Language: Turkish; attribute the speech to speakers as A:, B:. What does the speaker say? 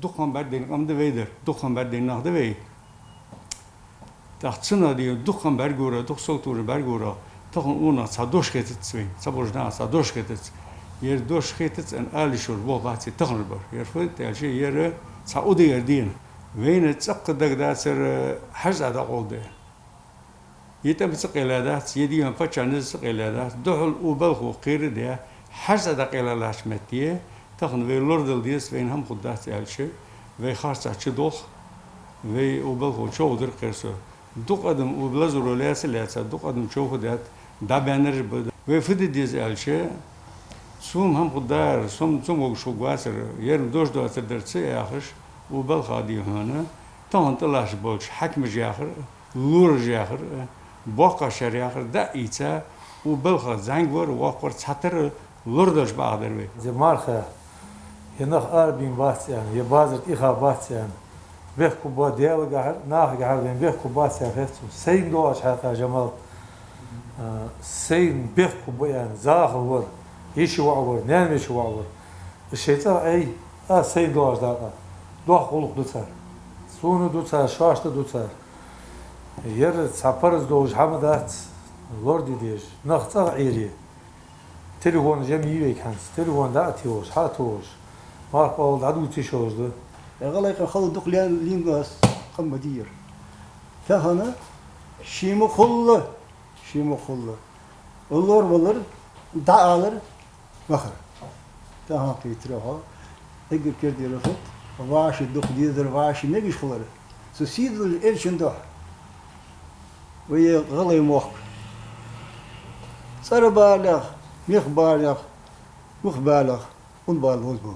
A: dukkan berdenin amda veydir. Dukkan berdenin ahda vey. Tahtsına diyor dukkan bergura, duksolturu bergura. Takın ona sadoş getirtsin. Sabojna sadoş getirtsin. Yer doş getirtsin alişur bu bahçe takın var. Yer fıt telşe yer saudi yerdiğin. Veyne tsakkadak da ser hazada oldu. Yetem tsakeladat yediğim façanız tsakeladat. Duhul ubalhu qiri diye hazada qelalaşmettiye. Takın ve lordel diyes veyn ham kuddat telşe. Ve xarsa çıdok. Ve ubalhu çoğudur qırsı. Duk adım ublaz rolesi letse duk adım çoğu dat. Da bener bu. Ve fıdı diyes telşe. Sum ham kudar, sum o şu guasır. Yerim doş doştur derse yaxış. وبل خادي هنا تان تلاش بولش حكم جاخر لور جاخر باقا شرياخر دا إيتا وبل خاد زنگور واقر ساتر لوردش بعدر بي
B: زمارخه ينخ أربين باسيان يبازرت إخا باسيان بيحكو با ديال قهر ناخ قهر بين بيحكو باسيان هستو سين دواش حتى جمال سين بيحكو بيان زاخر ور يشي وعور نعم يشي وعور الشيطان أي سين دواش داقا Doğa koluk tutar, sunu tutar, şaştı tutar. Yer saparız doğuş hamadat, lord diyor. Nakta iri. Telefonu cemiyi veykans. Telefon da atıyoruz, hatıyoruz. Mark oldu, adı uçuşuyordu.
C: غلاك خلو دقليان لينغاس قم مدير. فهنا شيمو خلة شيمو خلة. olur olur dağılır bakır. Daha kıytırıyor. Eğer kerdiyor fut. Vaşı duk diyor vaşı ne giş kılar. Susidul elçinde. Ve galay muh. Sarı balık, mih balık, muh balık, un balık oldu.